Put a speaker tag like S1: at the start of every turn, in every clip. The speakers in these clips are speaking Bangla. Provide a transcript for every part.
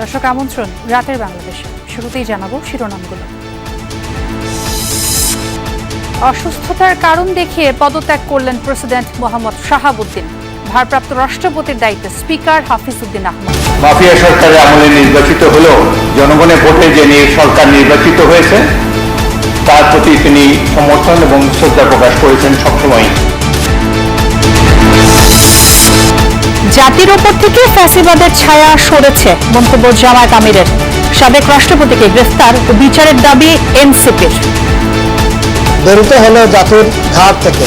S1: দর্শক আমন্ত্রণ রাতের বাংলাদেশে। শুরুতেই জানাবো শিরোনামগুলো। অসুস্থতার কারণ দেখিয়ে পদত্যাগ করলেন প্রেসিডেন্ট মোহাম্মদ শাহাবুদ্দিন। ভারপ্রাপ্ত রাষ্ট্রপতির দায়িত্বে স্পিকার হাফিজউদ্দিন আহমদ।
S2: মাফিয়া সরকারের আমলে নির্বাচিত হলেও জনগণের ভোটে যে সরকার নির্বাচিত হয়েছে তার প্রতি তিনি সমর্থন এবং শ্রদ্ধা প্রকাশ করেছেন সবসময়।
S1: জাতির ওপর থেকে ফ্যাসিবাদের ছায়া সরেছে, মন্তব্য জামায়াত আমিরের। সাবেক রাষ্ট্রপতিকে গ্রেফতার ও বিচারের দাবি এনসিপির।
S3: বেরোতে হলো জাতির ঘাট থেকে,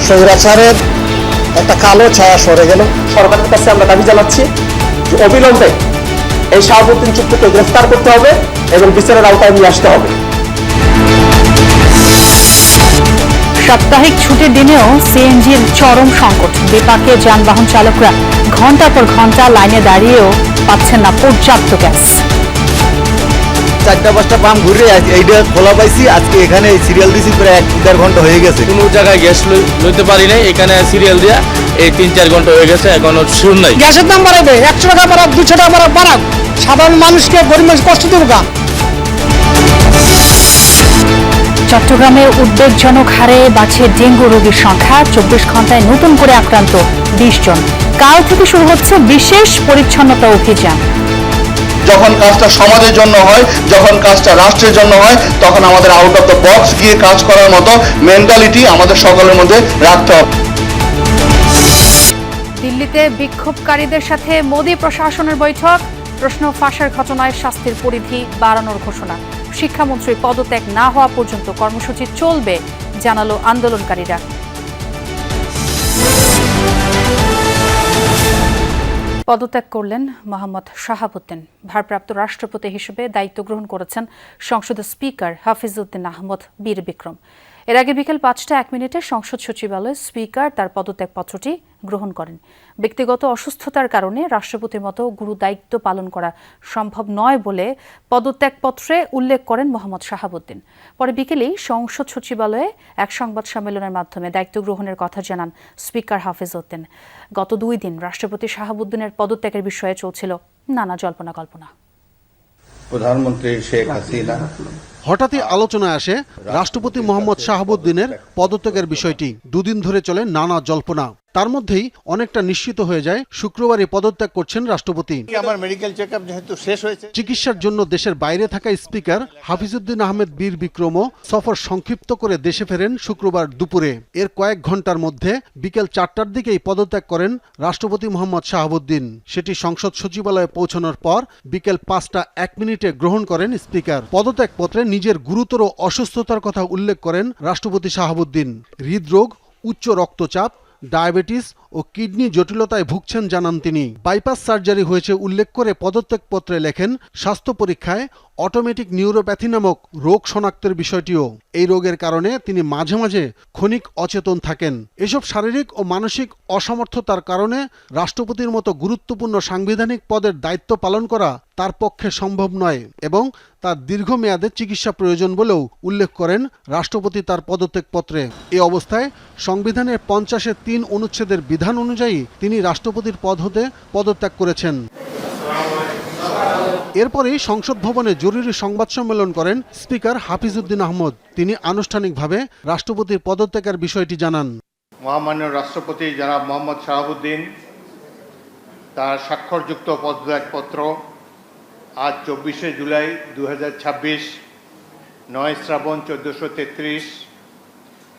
S3: স্বৈরাচারের একটা কালো ছায়া সরে গেল।
S4: সরকারের কাছে আমরা দাবি জানাচ্ছি যে অবিলম্বে এই শাহাবুদ্দিন চুপ্পুকে গ্রেফতার করতে হবে এবং বিচারের আওতায় নিয়ে আসতে হবে।
S1: সাপ্তাহিক ছুটির দিনেও সিএনজির চরম সংকট। বিপাকে যানবাহন চালকরা ঘন্টার পর ঘন্টা লাইনে দাঁড়িয়েও পাচ্ছেন না পর্যাপ্ত গ্যাস।
S5: 4-5টা পাম্প ঘুরে এইটা খোলা পাইছি। আজকে এখানে সিরিয়াল দিছি প্রায় 1-1.5 ঘন্টা হয়ে গেছে।
S6: কোনো জায়গায় গ্যাস লইতে পারি নাই, এখানে সিরিয়াল দিয়া এই 3-4 ঘন্টা হয়ে গেছে, এখনো শুরু নাই।
S3: গ্যাসের দাম বাড়াবে, 100 টাকা বাড়াক, 200 টাকা বাড়াক, সাধারণ মানুষকে গরিব মানুষ কষ্ট দেবে না।
S1: চট্টগ্রামে উদ্বেগজনক হারে বাড়ছে ডেঙ্গু রোগীর সংখ্যা। 24 ঘন্টায় নতুন করে আক্রান্ত 20 জন। কাল থেকে শুরু হচ্ছে বিশেষ পরিচ্ছন্নতা অভিযান।
S2: যখন কাজটা সমাজের জন্য হয়, যখন কাজটা রাষ্ট্রের জন্য হয়, তখন আমাদের আউট অফ দ্য বক্স গিয়ে কাজ করার মতো মেন্টালিটি আমাদের সকলের মধ্যে রাখতে হবে।
S1: দিল্লিতে বিক্ষোভকারীদের সাথে মোদি প্রশাসনের বৈঠক। প্রশ্ন ফাঁসের ঘটনায় শাস্তির পরিধি বাড়ানোর ঘোষণা। শিক্ষামন্ত্রী পদত্যাগ না হওয়া পর্যন্ত কর্মসূচি চলবে, জানালো আন্দোলনকারীরা। পদত্যাগ করলেন মোহাম্মদ শাহাবুদ্দিন। ভারপ্রাপ্ত রাষ্ট্রপতি হিসেবে দায়িত্ব গ্রহণ করেছেন সংসদের স্পিকার হাফিজউদ্দিন আহমদ বীর বিক্রম। এর আগে বিকেল 5টা 1 মিনিটে সংসদ সচিবালয়ে স্পিকার তার পদত্যাগপত্রটি গ্রহণ করেন। ব্যক্তিগত অসুস্থতার কারণে রাষ্ট্রপতির মতো গুরু দায়িত্ব পালন করা সম্ভব নয় বলে পদত্যাগপত্রে উল্লেখ করেন মোহাম্মদ শাহাবুদ্দিন। পরে বিকেলেই সংসদ সচিবালয়ে এক সংবাদ সম্মেলনের মাধ্যমে দায়িত্ব গ্রহণের কথা জানান স্পিকার হাফিজউদ্দিন। গত 2 দিন রাষ্ট্রপতি শাহাবুদ্দিনের পদত্যাগের বিষয়ে চলছিল নানা জল্পনা কল্পনা।
S2: প্রধানমন্ত্রী শেখ হাসিনা
S7: হঠাৎই আলোচনায় আসে রাষ্ট্রপতি মোহাম্মদ শাহাবুদ্দিনের পদত্যাগের বিষয়টি। 2 দিন ধরে চলে নানা জল্পনা। তার মধ্যেই অনেকটা নিশ্চিত হয়ে যায় শুক্রবারই পদত্যাগ করছেন রাষ্ট্রপতি।
S2: আমার মেডিকেল চেকআপ যেহেতু শেষ হয়েছে,
S7: চিকিৎসার জন্য দেশের বাইরে থাকা স্পিকার হাফিজউদ্দিন আহমেদ বীর বিক্রমও সফর সংক্ষিপ্ত করে দেশে ফেরেন শুক্রবার দুপুরে। এর কয়েক ঘন্টার মধ্যে বিকেল 4টার দিকেই পদত্যাগ করেন রাষ্ট্রপতি মোহাম্মদ শাহাবুদ্দিন। সেটি সংসদ সচিবালয়ে পৌঁছানোর পর বিকেল 5টা 1 মিনিটে গ্রহণ করেন স্পিকার। পদত্যাগপত্রে নিজের গুরুতর অসুস্থতার কথা উল্লেখ করেন রাষ্ট্রপতি শাহাবুদ্দিন। হৃদরোগ, উচ্চ রক্তচাপ, ডায়াবেটিস ও কিডনি জটিলতায় ভুগছেন জানান তিনি। বাইপাস সার্জারি হয়েছে উল্লেখ করে পদত্যাগপত্রে লেখেন, স্বাস্থ্য পরীক্ষায় অটোমেটিক নিউরোপ্যাথি নামক রোগ শনাক্তের বিষয়টিও। এই রোগের কারণে তিনি মাঝে মাঝে ক্ষণিক অচেতন থাকেন। এসব শারীরিক ও মানসিক অসমর্থতার কারণে রাষ্ট্রপতির মতো গুরুত্বপূর্ণ সাংবিধানিক পদের দায়িত্ব পালন করা তার পক্ষে সম্ভব নয় এবং তার দীর্ঘমেয়াদে চিকিৎসা প্রয়োজন বলেও উল্লেখ করেন রাষ্ট্রপতি তার পদত্যাগপত্রে। এ অবস্থায় সংবিধানের 50-3 অনুচ্ছেদের বিধান অনুযায়ী তিনি রাষ্ট্রপতির পদ হতে পদত্যাগ করেছেন। এরপরেই সংসদ ভবনে জরুরি সংবাদ সম্মেলন করেন স্পিকার হাফিজউদ্দিন আহমদ। তিনি আনুষ্ঠানিকভাবে রাষ্ট্রপতির পদত্যাগের বিষয়টি জানান।
S2: মহামান্য রাষ্ট্রপতি জনাব মোহাম্মদ শাহাবুদ্দিন তার স্বাক্ষরযুক্ত পদত্যাগপত্র আজ 24শে জুলাই 2026 9 শ্রাবণ 1433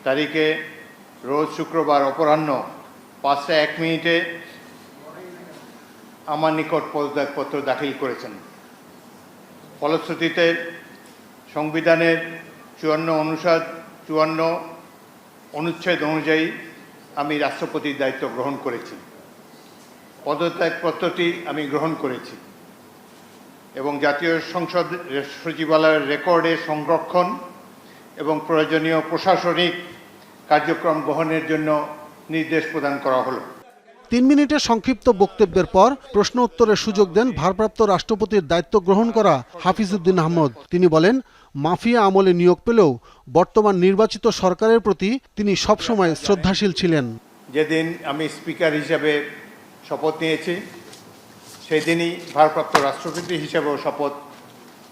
S2: তারিখে রোজ শুক্রবার অপরাহ্ন 5টা 1 মিনিটে আমার নিকট পদত্যাগপত্র দাখিল করেছেন। ফলশ্রুতিতে সংবিধানের 54 অনুচ্ছেদ অনুযায়ী আমি রাষ্ট্রপতির দায়িত্ব গ্রহণ করেছি। পদত্যাগপত্রটি আমি গ্রহণ করেছি এবং জাতীয় সংসদ সচিবালয়ের রেকর্ডে সংরক্ষণ এবং প্রয়োজনীয় প্রশাসনিক কার্যক্রম গ্রহণের জন্য নির্দেশ প্রদান করা হলো।
S7: 3 মিনিটের সংক্ষিপ্ত বক্তব্যের পর প্রশ্ন উত্তরের সুযোগ দেন ভারপ্রাপ্ত রাষ্ট্রপতির দায়িত্ব গ্রহণ করা হাফিজউদ্দিন আহমদ। তিনি বলেন, মাফিয়া আমলে নিয়োগ পেলেও বর্তমান নির্বাচিত সরকারের প্রতি তিনি সবসময় শ্রদ্ধাশীল ছিলেন।
S2: যেদিন আমি স্পিকার হিসেবে শপথ নিয়েছি সেই দিনই ভারপ্রাপ্ত রাষ্ট্রপতি হিসেবেও শপথ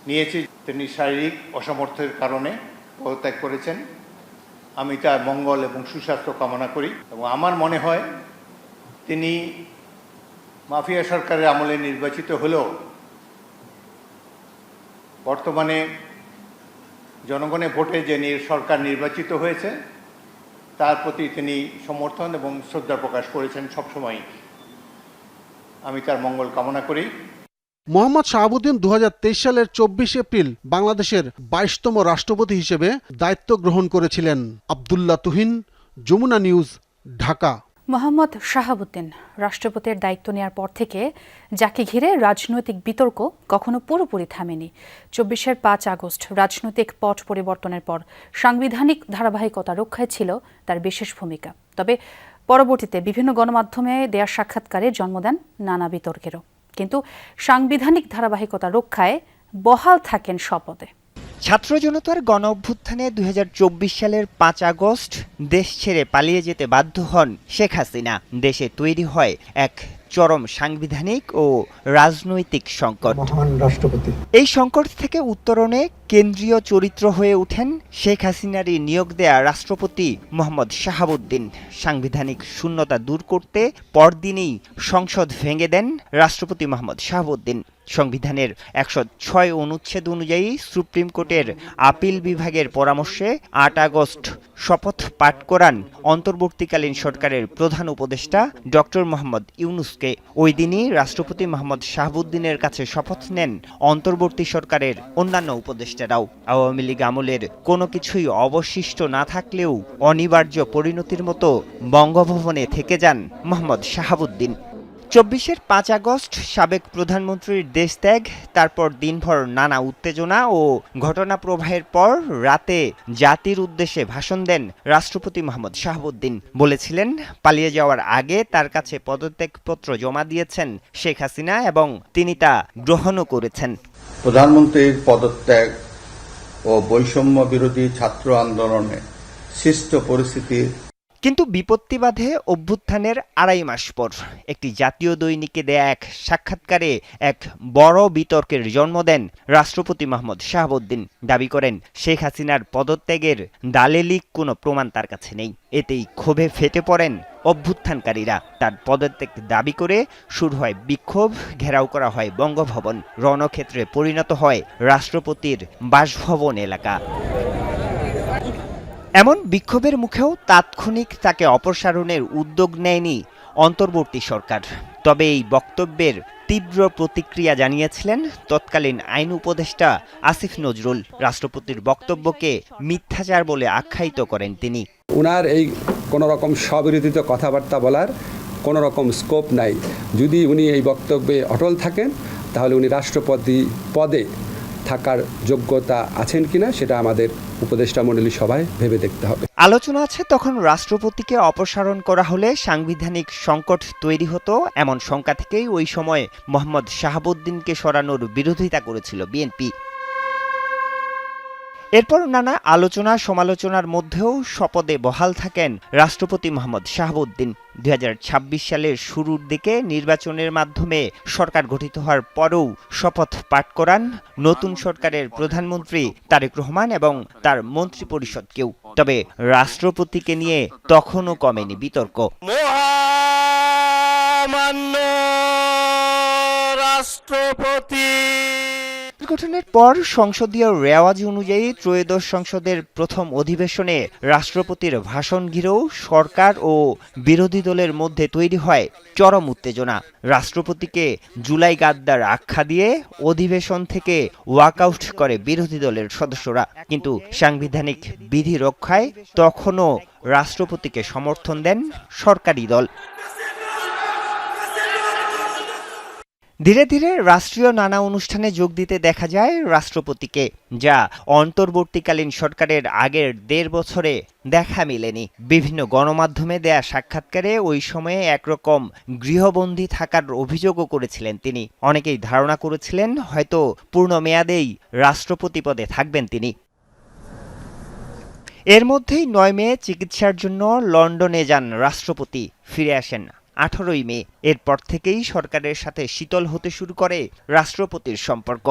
S2: নিয়েছি। তিনি শারীরিক অসামর্থ্যের কারণে পদত্যাগ করেছেন। আমি তার মঙ্গল এবং সুস্বাস্থ্য কামনা করি এবং আমার মনে হয় তিনি মাফিয়া সরকারের আমলে নির্বাচিত হলেও বর্তমানে জনগণের ভোটে যে সরকার নির্বাচিত হয়েছে তার প্রতি তিনি সমর্থন এবং শ্রদ্ধা প্রকাশ করেছেন সবসময়। আমি তার মঙ্গল কামনা করি।
S7: মোহাম্মদ শাহাবুদ্দিন 2023 সালের 24 এপ্রিল বাংলাদেশের 22তম রাষ্ট্রপতি হিসেবে দায়িত্ব গ্রহণ করেছিলেন। আব্দুল্লাহ তুহিন, যমুনা নিউজ, ঢাকা।
S1: মোহাম্মদ শাহাবুদ্দিন রাষ্ট্রপতির দায়িত্ব নেওয়ার পর থেকে যাকে ঘিরে রাজনৈতিক বিতর্ক কখনো পুরোপুরি থামেনি। 24-এর 5 আগস্ট রাজনৈতিক পট পরিবর্তনের পর সাংবিধানিক ধারাবাহিকতা রক্ষায় ছিল তার বিশেষ ভূমিকা। তবে পরবর্তীতে বিভিন্ন গণমাধ্যমে দেয়া সাক্ষাৎকারে জন্ম দেন নানা বিতর্কেরও। কিন্তু সাংবিধানিক ধারাবাহিকতা রক্ষায় বহাল থাকেন শপথে।
S8: ছাত্র জনতার গণ অভ্যুত্থানে 2024 সালের 5 আগস্ট দেশ ছেড়ে পালিয়ে যেতে বাধ্য হন শেখ হাসিনা। দেশে তৈরি হয় এক চরম সাংবিধানিক ও রাজনৈতিক সংকট। এই সংকট থেকে উত্তরণে কেন্দ্রীয় চরিত্র হয়ে ওঠেন শেখ হাসিনারই নিয়োগ দেয়া রাষ্ট্রপতি মোহাম্মদ শাহাবুদ্দিন। সাংবিধানিক শূন্যতা দূর করতে পরদিনই সংসদ ভেঙে দেন রাষ্ট্রপতি মোহাম্মদ শাহাবুদ্দিন। সংবিধানের 106 অনুচ্ছেদ অনুযায়ী সুপ্রিম কোর্টের আপিল বিভাগের পরামর্শে 8 আগস্ট শপথ পাঠ করান অন্তর্বর্তীকালীন সরকারের প্রধান উপদেষ্টা ডক্টর মোহাম্মদ ইউনূসকে। ওই দিনই রাষ্ট্রপতি মোহাম্মদ শাহাবুদ্দিনের কাছে শপথ নেন অন্তর্বর্তী সরকারের অন্যান্য উপদেষ্টারাও। আওয়ামী লীগ আমলের কোনো কিছুই অবশিষ্ট না থাকলেও অনিবার্য পরিণতির মতো বঙ্গভবনে থেকে যান মোহাম্মদ শাহাবুদ্দিন। 24-এর 5 আগস্ট সাবেক প্রধানমন্ত্রীর দেশত্যাগ, তারপর দিনভর নানা উত্তেজনা ও ঘটনা প্রবাহের পর রাতে জাতির উদ্দেশ্যে ভাষণ দেন রাষ্ট্রপতি মোহাম্মদ শাহাবুদ্দিন। বলেছিলেন পালিয়ে যাওয়ার আগে তার কাছে পদত্যাগপত্র জমা দিয়েছেন শেখ হাসিনা এবং তিনি তা গ্রহণও করেছেন।
S9: প্রধানমন্ত্রীর পদত্যাগ ও বৈষম্য বিরোধী ছাত্র আন্দোলনে সৃষ্ট পরিস্থিতি।
S8: কিন্তু বিপত্তি বাধে অভ্যুত্থানের 2.5 মাস পর একটি জাতীয় দৈনিকে দেয়া এক সাক্ষাৎকারে এক বড় বিতর্কের জন্ম দেন রাষ্ট্রপতি মোহাম্মদ শাহাবুদ্দিন। দাবি করেন শেখ হাসিনার পদত্যাগের দালিলিক কোনো প্রমাণ তার কাছে নেই। এতেই ক্ষোভে ফেটে পড়েন অভ্যুত্থানকারীরা। তার পদত্যাগ দাবি করে শুরু হয় বিক্ষোভ, ঘেরাও করা হয় বঙ্গভবন, রণক্ষেত্রে পরিণত হয় রাষ্ট্রপতির বাসভবন এলাকা। এমন বিক্ষোভের মুখেও তাৎক্ষণিক তাকে অপসারণের উদ্যোগ নেয়নি অন্তর্বর্তী সরকার। তবে এই বক্তব্যের তীব্র প্রতিক্রিয়া জানিয়েছিলেন তৎকালীন আইন উপদেষ্টা আসিফ নজরুল। রাষ্ট্রপতির বক্তব্যকে মিথ্যাচার বলে আখ্যায়িত করেন তিনি।
S10: উনার এই কোনো রকম স্ববিরোধিত কথাবার্তা বলার কোনো রকম স্কোপ নাই। যদি উনি এই বক্তব্যে অটল থাকেন তাহলে উনি রাষ্ট্রপতি পদে থাকার যোগ্যতা আছেন কিনা সেটা আমাদের উপদেষ্টা মণ্ডলী সভায় ভেবে দেখতে হবে।
S8: আলোচনা আছে তখন রাষ্ট্রপতিকে অপসারণ করা হলে সাংবিধানিক সংকট তৈরি হতো, এমন শঙ্কা থেকেই ওই সময় মোহাম্মদ শাহাবুদ্দিনকে সরানোর বিরোধিতা করেছিল বিএনপি। এরপর নানা আলোচনা সমালোচনার মধ্যেও শপথে বহাল থাকেন রাষ্ট্রপতি মোহাম্মদ শাহাবুদ্দিন। 2026 সালের শুরুর দিকে নির্বাচনের মাধ্যমে সরকার গঠিত হওয়ার পরেও শপথ পাঠ করান নতুন সরকারের প্রধানমন্ত্রী তারেক রহমান এবং তার মন্ত্রিপরিষদকেও। তবে রাষ্ট্রপতিকে নিয়ে তখনও কমেনি বিতর্ক।
S6: মহামান্য রাষ্ট্রপতি
S8: গঠনের পর সংসদীয় রেওয়াজ অনুযায়ী ত্রয়োদশ সংসদের প্রথম অধিবেশনে রাষ্ট্রপতির ভাষণ ঘিরেও সরকার ও বিরোধী দলের মধ্যে তৈরি হয় চরম উত্তেজনা। রাষ্ট্রপতিকে জুলাই গাদ্দার আখ্যা দিয়ে অধিবেশন থেকে ওয়াকআউট করে বিরোধী দলের সদস্যরা। কিন্তু সাংবিধানিক বিধি রক্ষায় তখনও রাষ্ট্রপতিকে সমর্থন দেন সরকারি দল। ধীরে ধীরে রাষ্ট্রীয় নানা অনুষ্ঠানে যোগ দিতে দেখা যায় রাষ্ট্রপতিকে, যা অন্তর্বর্তীকালীন সরকারের আগের 1.5 বছরে দেখা মেলেনি। বিভিন্ন গণমাধ্যমে দেয়া সাক্ষাৎকারে ওই সময়ে একরকম গৃহবন্দী থাকার অভিযোগও করেছিলেন তিনি। অনেকেই ধারণা করেছিলেন হয়তো পূর্ণ মেয়াদেই রাষ্ট্রপতি পদে থাকবেন তিনি। এর মধ্যেই 9 মে চিকিৎসার জন্য লন্ডনে যান রাষ্ট্রপতি। ফিরে আসেন 18ই মে। এরপর থেকেই সরকারের সাথে শীতল হতে শুরু করে রাষ্ট্রপতির সম্পর্ক।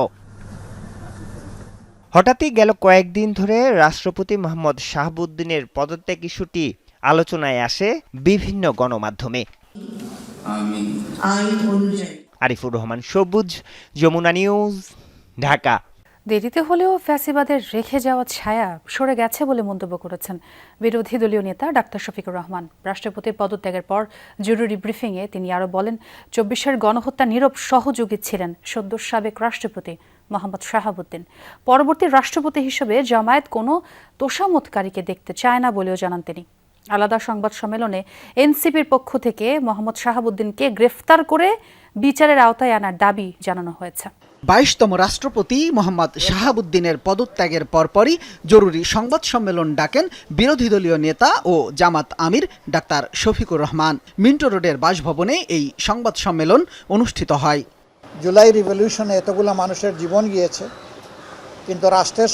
S8: হঠাৎই গেল কয়েকদিন ধরে রাষ্ট্রপতি মোহাম্মদ শাহাবুদ্দিনের পদত্যাগ ইস্যুটি আলোচনায় আসে বিভিন্ন গণমাধ্যমে। আরিফুর রহমান সবুজ, যমুনা নিউজ, ঢাকা।
S1: দেরিতে হলেও ফ্যাসিবাদের রেখে যাওয়া ছায়া সরে গেছে বলে মন্তব্য করেছেন বিরোধী দলীয় নেতা ডাক্তার শফিকুর রহমান। রাষ্ট্রপতির পদত্যাগের পর জরুরি ব্রিফিংয়ে তিনি আরও বলেন, 24-এর গণহত্যা নীরব সহযোগী ছিলেন সদ্য সাবেক রাষ্ট্রপতি মোহাম্মদ শাহাবুদ্দিন। পরবর্তী রাষ্ট্রপতি হিসেবে জামায়াত কোনো তোষামতকারীকে দেখতে চায় না বলেও জানান তিনি। আলাদা সংবাদ সম্মেলনে এনসিপির পক্ষ থেকে মোহাম্মদ শাহাবুদ্দিনকে গ্রেফতার করে বিচারের আওতায় আনার দাবি জানানো হয়েছে।
S3: 22তম রাষ্ট্রপতি মোহাম্মদ শাহাবুদ্দিনের পদত্যাগের পরপরই জরুরি সংবাদ সম্মেলন ডাকেন বিরোধী দলীয় নেতা ও জামাত আমির ডাক্তার শফিকুর রহমান। মিন্টো রোডের বাসভবনে এই সংবাদ সম্মেলন অনুষ্ঠিত হয়।
S11: জুলাই রিভলিউশনে এতগুলো মানুষের জীবন গিয়েছে, কিন্তু রাষ্ট্রের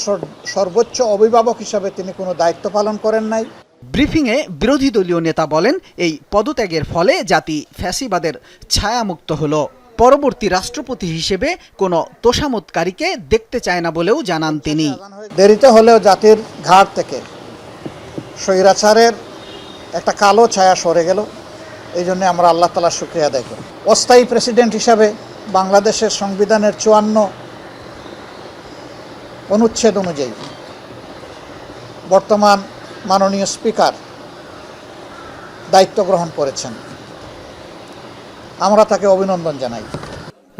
S11: সর্বোচ্চ অভিভাবক হিসাবে তিনি কোনো দায়িত্ব পালন করেন নাই।
S3: ব্রিফিংয়ে বিরোধী দলীয় নেতা বলেন, এই পদত্যাগের ফলে জাতি ফ্যাসিবাদের ছায়ামুক্ত হলো। পরবর্তী রাষ্ট্রপতি হিসেবে কোনো তোষামতকারীকে দেখতে চায় না বলেও জানান তিনি।
S11: দেরিতে হলেও জাতির ঘাট থেকে স্বৈরাচারের একটা কালো ছায়া সরে গেল। এই জন্য আমরা আল্লাহ তাআলার শুকরিয়া আদায় করি। অস্থায়ী প্রেসিডেন্ট হিসাবে বাংলাদেশের সংবিধানের 54 অনুচ্ছেদ অনুযায়ী বর্তমান মাননীয় স্পিকার দায়িত্ব গ্রহণ করেছেন। আমরা তাকে অভিনন্দন জানাই।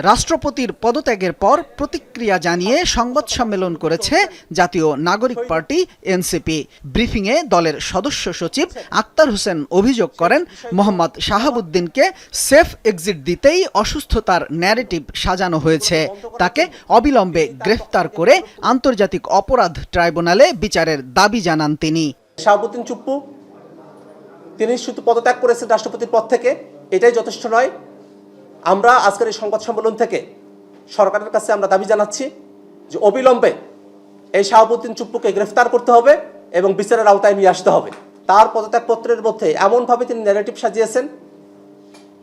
S3: রাষ্ট্রপতির পদত্যাগের পর প্রতিক্রিয়া জানিয়ে সংবাদ সম্মেলন করেছে জাতীয় নাগরিক পার্টি এনসিপি। ব্রিফিংয়ে দলের সদস্য সচিব আক্তার হোসেন অভিযোগ করেন, মোহাম্মদ শাহাবুদ্দিনকে সেফ এক্সিট দিতেই অসুস্থতার ন্যারেটিভ সাজানো হয়েছে। তাকে অবিলম্বে গ্রেফতার করে আন্তর্জাতিক অপরাধ ট্রাইব্যুনালে বিচারের দাবি জানান তিনি।
S4: শাহাবুদ্দিন চুপ্পু তিনি শুধু পদত্যাগ করেছেন রাষ্ট্রপতির পদ থেকে, এটাই যথেষ্ট নয়। আমরা আজকের এই সংবাদ সম্মেলন থেকে সরকারের কাছে আমরা দাবি জানাচ্ছি যে অবিলম্বে এই শাহাবুদ্দিন চুপ্পুকে গ্রেফতার করতে হবে এবং বিচারের আওতায় নিয়ে আসতে হবে। তার পদত্যাগপত্রের মধ্যে এমনভাবে তিনি ন্যারেটিভ সাজিয়েছেন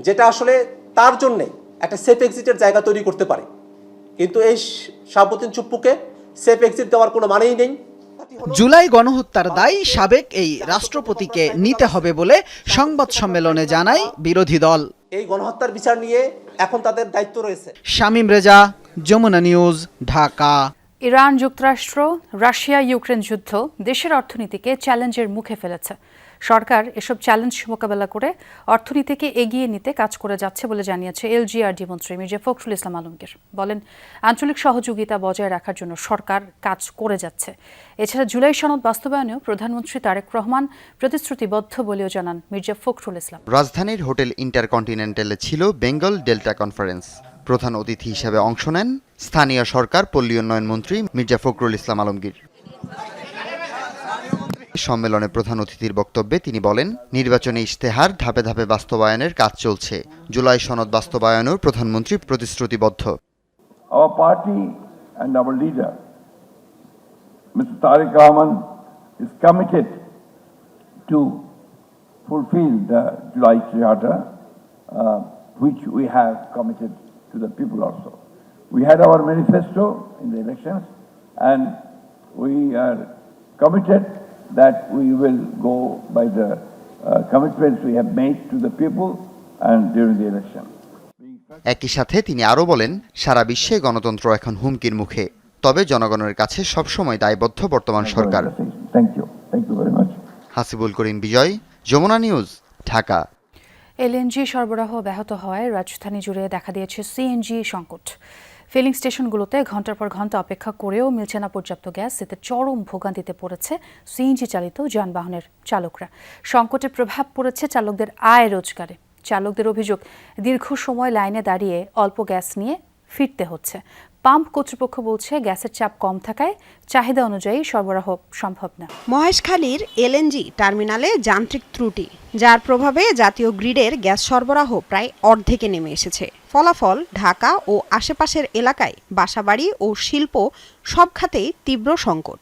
S4: যেটা আসলে তার জন্যে একটা সেফ এক্সিটের জায়গা তৈরি করতে পারে, কিন্তু এই শাহাবুদ্দিন চুপ্পুকে সেফ এক্সিট দেওয়ার কোনো মানেই নেই।
S3: জুলাই গণহত্যার দায় সাবেক এই রাষ্ট্রপতিকে নিতে হবে বলে সংবাদ সম্মেলনে জানায় বিরোধী দল।
S4: এই গণহত্যার বিচার নিয়ে এখন তাদের দায়িত্ব রয়েছে।
S3: শামীম রেজা, যমুনা নিউজ, ঢাকা।
S1: ইরান, যুক্তরাষ্ট্র, রাশিয়া ইউক্রেন যুদ্ধ দেশের অর্থনীতিকে চ্যালেঞ্জের মুখে ফেলেছে। সরকার এসব চ্যালেঞ্জ মোকাবেলা করে অর্থনীতিকে এগিয়ে নিতে কাজ করে যাচ্ছে বলে জানিয়েছে এলজিআরডি মন্ত্রী মির্জা ফখরুল ইসলাম আলমগীর। বলেন, আঞ্চলিক সহযোগিতা বজায় রাখার জন্য সরকার কাজ করে যাচ্ছে। এছাড়া জুলাই সনদ বাস্তবায়নেও প্রধানমন্ত্রী তারেক রহমান প্রতিশ্রুতিবদ্ধ বলেও জানান মির্জা ফখরুল ইসলাম।
S12: রাজধানীর হোটেল ইন্টারকন্টিনেন্টালে ছিল বেঙ্গল ডেল্টা কনফারেন্স। প্রধান অতিথি হিসেবে অংশ নেন স্থানীয় সরকার পল্লী উন্নয়ন মন্ত্রী মির্জা ফখরুল ইসলাম আলমগীর। সম্মেলনে প্রধান অতিথির বক্তব্যে তিনি বলেন, নির্বাচনী ইশতেহার ধাপে ধাপে বাস্তবায়নের কাজ চলছে। জুলাই সনদ বাস্তবায়নেও প্রধানমন্ত্রী প্রতিশ্রুতিবদ্ধ।
S13: Our party and our leader, Mr. Tariq Rahman, is committed to fulfill the July Charter, which we have committed to the people also. We had our manifesto in the elections, and we are committed that we will go by the commitments we have made to the people and during the election.
S12: একই সাথে তিনি আরও বলেন, সারা বিশ্বে গণতন্ত্র এখন হুমকির মুখে, তবে জনগণের কাছে সবসময় দায়বদ্ধ বর্তমান সরকার।
S13: Thank you very much.
S12: Hasibul Karim Bijoy, Jamuna news, Dhaka.
S1: LNG সরবরাহ ব্যাহত হওয়ায় রাজধানী জুড়ে দেখা দিয়েছে সিএনজি সংকট। ফিলিং স্টেশনগুলোতে ঘন্টার পর ঘন্টা অপেক্ষা করেও মিলছে না পর্যাপ্ত গ্যাস। এতে চরম ভোগান্তিতে পড়েছে সিএনজি চালিত যানবাহনের চালকরা। সংকটের প্রভাব পড়েছে চালকদের আয় রোজগারে। চালকদের অভিযোগ, দীর্ঘ সময় লাইনে দাঁড়িয়ে অল্প গ্যাস নিয়ে ফিরতে হচ্ছে। পাম্প কর্তৃপক্ষ বলছে, গ্যাসের চাপ কম থাকায় চাহিদা অনুযায়ী সরবরাহ সম্ভব না।
S14: মহেশখালীর এলএনজি টার্মিনালে যান্ত্রিক ত্রুটি, যার প্রভাবে জাতীয় গ্রিডের গ্যাস সরবরাহ প্রায় অর্ধেকে নেমে এসেছে। ফলাফল, ঢাকা ও আশেপাশের এলাকায় বাসাবাড়ি ও শিল্প সব খাতেই তীব্র সংকট।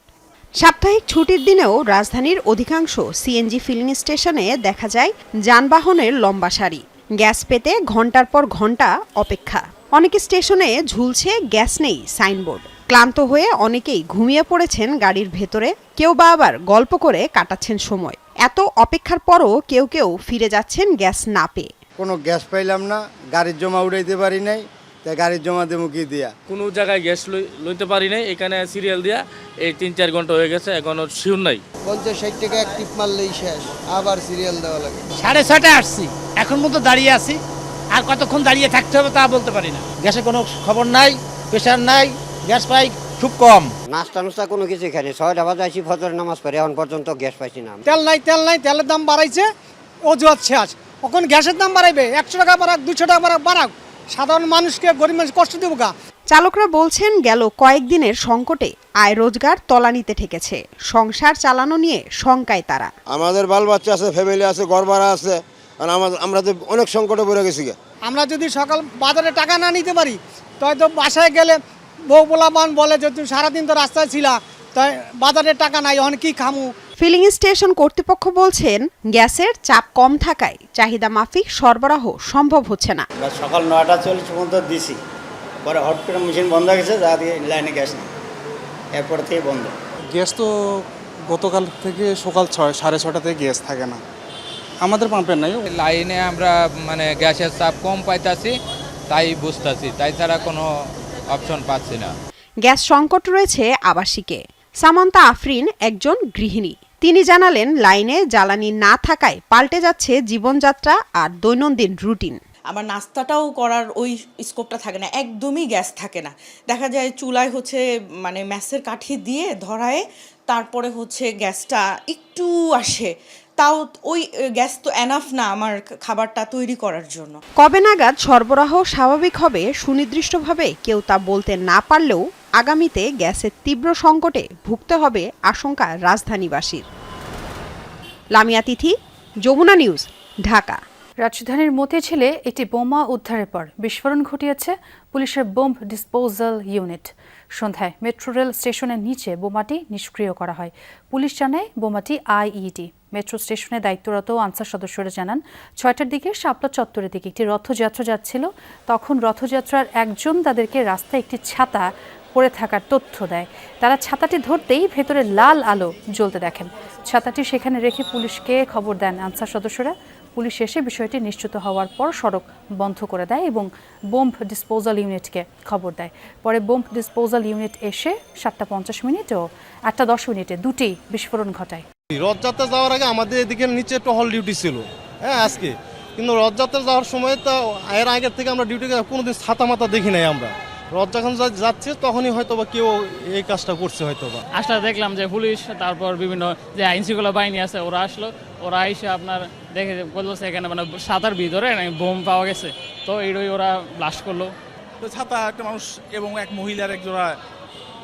S14: সাপ্তাহিক ছুটির দিনেও রাজধানীর অধিকাংশ সিএনজি ফিলিং স্টেশনে দেখা যায় যানবাহনের লম্বা সারি। গ্যাস পেতে ঘন্টার পর ঘন্টা অপেক্ষা। অনেক স্টেশনে ঝুলছে গ্যাস নেই সাইনবোর্ড। ক্লান্ত হয়ে অনেকেই ঘুমিয়ে পড়েছেন গাড়ির ভেতরে, কেউ বা আবার গল্প করে কাটাচ্ছেন সময়। এত অপেক্ষার পরও কেউ কেউ ফিরে যাচ্ছেন গ্যাস না পেয়ে।
S5: কোনো গ্যাস পাইলাম না, গাড়ির জমা উঠাইতে পারি নাই, তাই গাড়ির জমা দেবো কি দিয়া।
S6: কোনো জায়গায় গ্যাস লইতে পারি নাই, এখানে সিরিয়াল দিয়া এই 3-4 ঘন্টা হয়ে গেছে, এখনো শিওর নাই।
S5: 50-60 টাকা এক টিপ মারলেই শেষ, আবার সিরিয়াল দেওয়া লাগে।
S15: 6:30 আসছি, এখন মতো দাঁড়িয়ে আছি, আর কতক্ষণ দাঁড়িয়ে থাকতে হবে তা বলতে পারি না। গ্যাসের কোনো খবর নাই, প্রেশার নাই, গ্যাস পাই খুব কম।
S16: নাস্তা কোনো কিছু খাইনি, 6টা বাজে আইছি ফজরের নামাজ পড়ে, এখন পর্যন্ত গ্যাস পাইছি না।
S15: তেল নাই, তেলের দাম বাড়াইছে, অজুহাত শেষ। এখন গ্যাসের দাম বাড়াইবে, 100 টাকা বাড়াক, 200 টাকা বাড়াক, সাধারণ মানুষকে, গরিব মানুষ কষ্ট দেবো গা।
S14: চালকরা বলছেন গেল কয়েকদিনের সংকটে আয় রোজগার তলানিতে ঠেকেছে। সংসার চালানো নিয়ে শঙ্কায় তারা।
S5: আমাদের বাল বাচ্চা আছে, ফ্যামিলি আছে, ঘর ভাড়া আছে, আর আমরা তো অনেক সংকটে পড়ে গেছি।
S15: আমরা যদি সকাল বাজারে টাকা না নিতে পারি, তাই তো বাসায় গেলে বউ পোলাপান বলে যে তুমি সারাদিন তো রাস্তায় ছিলা, তাই বাজারে টাকা নাই, এখন কি খামু।
S14: ফিলিং স্টেশন কর্তৃপক্ষ বলছেন গ্যাসের চাপ কম থাকায় চাহিদা মাফিক সরবরাহ সম্ভব হচ্ছে না।
S16: সকাল 9:40 পর্যন্ত দিছি, পরে হট করে মেশিন বন্ধ হয়ে গেছে, যা দিয়ে লাইনে গ্যাস নেই, এরপর থেকে বন্ধ।
S17: গ্যাস তো গতকাল থেকে সকাল 6-6:30 থেকে গ্যাস থাকে না, আমাদের পাম্পের নাই।
S6: লাইনে আমরা মানে গ্যাসের চাপ কম পাইতাছি, তাই বুঝতাছি, তাই ছাড়া কোনো অপশন পাচ্ছি না।
S14: গ্যাস সংকট রয়েছে আবাসিকে। সামান্তা আফরিন একজন গৃহিণী। তিনি জানালেন লাইনে জ্বালানি না থাকায় পাল্টে যাচ্ছে জীবনযাত্রা আর দৈনন্দিন রুটিন।
S18: আবার নাস্তাটাও করার ওই স্কোপটা থাকে না, একদমই গ্যাস থাকে না। দেখা যায় চুলায় হচ্ছে মানে ম্যাসের কাঠি দিয়ে ধরায়, তারপরে হচ্ছে গ্যাসটা একটু আসে, তাও ওই গ্যাস তো এনাফ না আমার খাবারটা তৈরি করার জন্য।
S14: কবে নাগাদ সরবরাহ স্বাভাবিক হবে সুনির্দিষ্টভাবে কেউ তা বলতে না পারলেও আগামীতে গ্যাসের তীব্র সংকটে ভুগতে হবে আশঙ্কা রাজধানীবাসীর। লামিয়া তিথি, যমুনা নিউজ, ঢাকা।
S1: রাজধানীর মতিঝিলে একটি বোমা উদ্ধারের পর বিস্ফোরণ ঘটিয়েছে পুলিশের বোম ডিসপোজাল ইউনিট। সন্ধ্যায় মেট্রো রেল স্টেশনের নিচে বোমাটি নিষ্ক্রিয় করা হয়। পুলিশ জানায় বোমাটি আইইডি। মেট্রো স্টেশনে দায়িত্বরত আনসার সদস্যরা জানান 6টার দিকে শাপলা চত্বরের দিকে একটি রথযাত্রা যাচ্ছিল। তখন রথযাত্রার একজন তাদেরকে রাস্তায় একটি ছাতা পড়ে থাকার তথ্য দেয়। তারা ছাতাটি ধরতেই ভেতরে লাল আলো জ্বলতে দেখেন। ছাতাটি সেখানে রেখে পুলিশকে খবর দেন আনসার সদস্যরা। পুলিশ এসে বিষয়টি নিশ্চিত হওয়ার পর সড়ক বন্ধ করে দেয় এবং বোম্ব ডিসপোজাল ইউনিটকে খবর দেয়। পরে বোম্ব ডিসপোজাল ইউনিট এসে 7:50 ও 8:10 দুটি বিস্ফোরণ ঘটায়।
S19: রথযাত্রা যাওয়ার আগে আমাদের এদিকে নিচে টহল ডিউটি ছিল, হ্যাঁ আজকে, কিন্তু রথযাত্রা যাওয়ার সময় তো এর আগের থেকে আমরা ডিউটি কোনোদিন ছাতা মাতা দেখি নাই। আমরা রথ যখন যাচ্ছে তখনই হয়তো বা কেউ এই কাজটা করছে হয়তো বা।
S20: আসলে দেখলাম যে পুলিশ, তারপর বিভিন্ন যে আইন শৃঙ্খলা বাহিনী আছে ওরা আসলো, ওরা এসে আপনার দেখে বলছে এখানে মানে ছাতার ভিতরে বোম পাওয়া গেছে, তো এইটাই ওরা ব্লাস্ট করলো।
S21: তো ছাতা একটা মানুষ এবং এক মহিলার এক জোড়া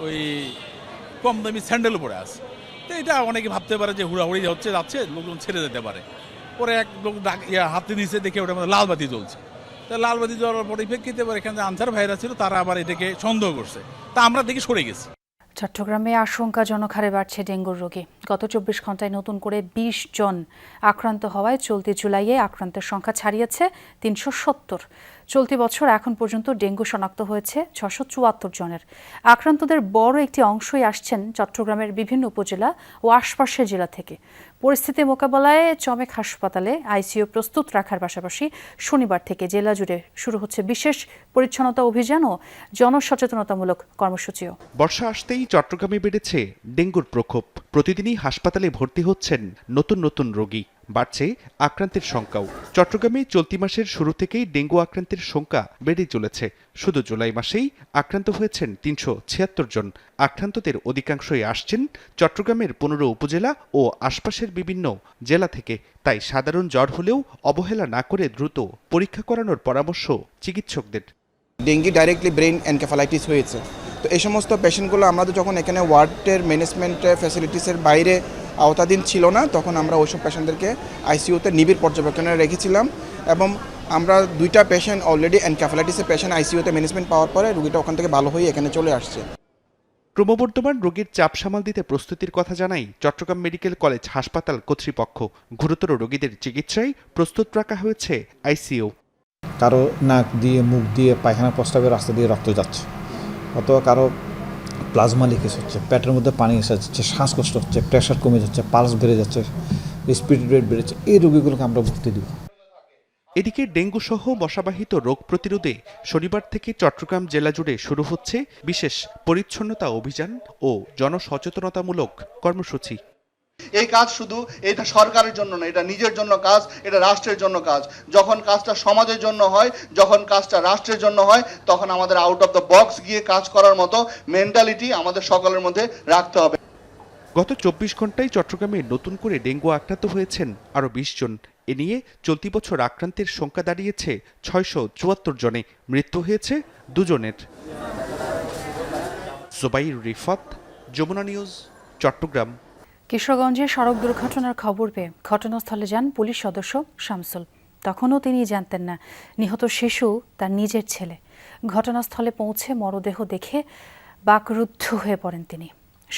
S21: ওই কম দামি স্যান্ডেল পরে আছে, তো এটা অনেকে ভাবতে পারে যে হুড়াহুড়ি যাচ্ছে লোকজন ছেড়ে যেতে পারে। পরে এক লোক হাতে দিয়েছে, দেখে ওটার মধ্যে লাল বাতি জ্বলছে। তা লাল বাতি জ্বলার পরিপ্রেক্ষিতে এখানে আনসার ভাইরা ছিল, তারা আবার এটাকে সন্দেহ করছে, তা আমরা দেখে সরে গেছি।
S1: চট্টগ্রামে আশঙ্কাজনক হারে বাড়ছে ডেঙ্গুর রোগী। গত 24 ঘন্টায় নতুন করে 20 জন আক্রান্ত হওয়ায় চলতি জুলাইয়ে আক্রান্তের সংখ্যা ছাড়িয়েছে 370। চলতি বছর এখন পর্যন্ত ডেঙ্গু শনাক্ত হয়েছে 674 জনের। আক্রান্তদের বড় একটি অংশই আসছেন চট্টগ্রামের বিভিন্ন উপজেলা ও আশপাশের জেলা থেকে। পরিস্থিতি মোকাবেলায় চমেক হাসপাতালে আইসিইউ প্রস্তুত রাখার পাশাপাশি শনিবার থেকে জেলা জুড়ে শুরু হচ্ছে বিশেষ পরিচ্ছন্নতা অভিযান ও জনসচেতনতামূলক কর্মসূচিও।
S22: বর্ষা আসতেই চট্টগ্রামে বেড়েছে ডেঙ্গুর প্রকোপ। প্রতিদিনই হাসপাতালে ভর্তি হচ্ছেন নতুন নতুন রোগী, বাড়ছে আক্রান্তের সংখ্যাও। চট্টগ্রামে চলতি মাসের শুরু থেকেই ডেঙ্গু আক্রান্তের সংখ্যা বেড়ে চলেছে। শুধু জুলাই মাসেই আক্রান্ত হয়েছেন 376 জন। আক্রান্তদের অধিকাংশই আসছেন চট্টগ্রামের 15 উপজেলা ও আশপাশের বিভিন্ন জেলা থেকে। তাই সাধারণ জ্বর হলেও অবহেলা না করে দ্রুত পরীক্ষা করানোর পরামর্শ চিকিৎসকদের।
S23: ডেঙ্গি ডাইরেক্টলি ব্রেন এনকেফালাইটিস হয়েছে, তো এই সমস্ত পেশেন্টগুলো আমাদের যখন এখানে ওয়ার্ডের ম্যানেজমেন্টের ফ্যাসিলিটিসের বাইরে আওতাধীন ছিল না, তখন আমরা ওইসব পেশেন্টদেরকে আইসিইউতে নিবিড় পর্যবেক্ষণে রেখেছিলাম এবং আমরা 2টা পেশেন্ট অলরেডি এনকেফালাইটিসের পেশেন্ট আইসিইউতে ম্যানেজমেন্ট পাওয়ার পরে রোগীটা ওখান থেকে ভালো হয়ে এখানে চলে আসছে।
S22: ক্রমবর্ধমান রোগীর চাপ সামাল দিতে প্রস্তুতির কথা জানাই চট্টগ্রাম মেডিকেল কলেজ হাসপাতাল কর্তৃপক্ষ। গুরুতর রোগীদের চিকিৎসায় প্রস্তুত রাখা হয়েছে আইসিইউ।
S2: কারো নাক দিয়ে, মুখ দিয়ে, পায়খানা প্রস্রাবের রাস্তা দিয়ে রক্ত যাচ্ছে, অথবা কারো প্লাজমা লিকেজ হচ্ছে, পেটের মধ্যে পানি এসে যাচ্ছে, শ্বাসকষ্ট হচ্ছে, প্রেশার কমে যাচ্ছে, পালস বেড়ে যাচ্ছে, রেসপিরেটরি রেট বেড়েছে, এই রোগীগুলোকে আমরা ভর্তি দিব।
S22: এদিকে ডেঙ্গু সহ মশাবাহিত রোগ প্রতিরোধে শনিবার থেকে চট্টগ্রাম জেলা জুড়ে শুরু হচ্ছে বিশেষ পরিচ্ছন্নতা অভিযান ও জনসচেতনতামূলক কর্মসূচি।
S7: এই কাজ শুধু এটা সরকারের জন্য না, এটা নিজের জন্য কাজ, এটা রাষ্ট্রের জন্য কাজ। যখন কাজটা সমাজের জন্য হয়, যখন কাজটা রাষ্ট্রের জন্য হয়, তখন আমাদের আউট অফ দ্য বক্স গিয়ে কাজ করার মতো মেন্টালিটি আমাদের সকলের মধ্যে রাখতে হবে।
S22: গত 24 ঘন্টায় চট্টগ্রামে নতুন করে ডেঙ্গু আক্রান্ত হয়েছেন আরও 20 জন। এ নিয়ে চলতি বছর আক্রান্তের সংখ্যা দাঁড়িয়েছে 674 জনে, মৃত্যু হয়েছে 2 জনের। জুবাইর রিফাত, যমুনা নিউজ, চট্টগ্রাম।
S1: কিশোরগঞ্জে সড়ক দুর্ঘটনার খবর পেয়ে ঘটনাস্থলে যান পুলিশ সদস্য শামসুল। তখনও তিনি জানতেন না নিহত শিশু তার নিজের ছেলে। ঘটনাস্থলে পৌঁছে মরদেহ দেখে বাকরুদ্ধ হয়ে পড়েন তিনি।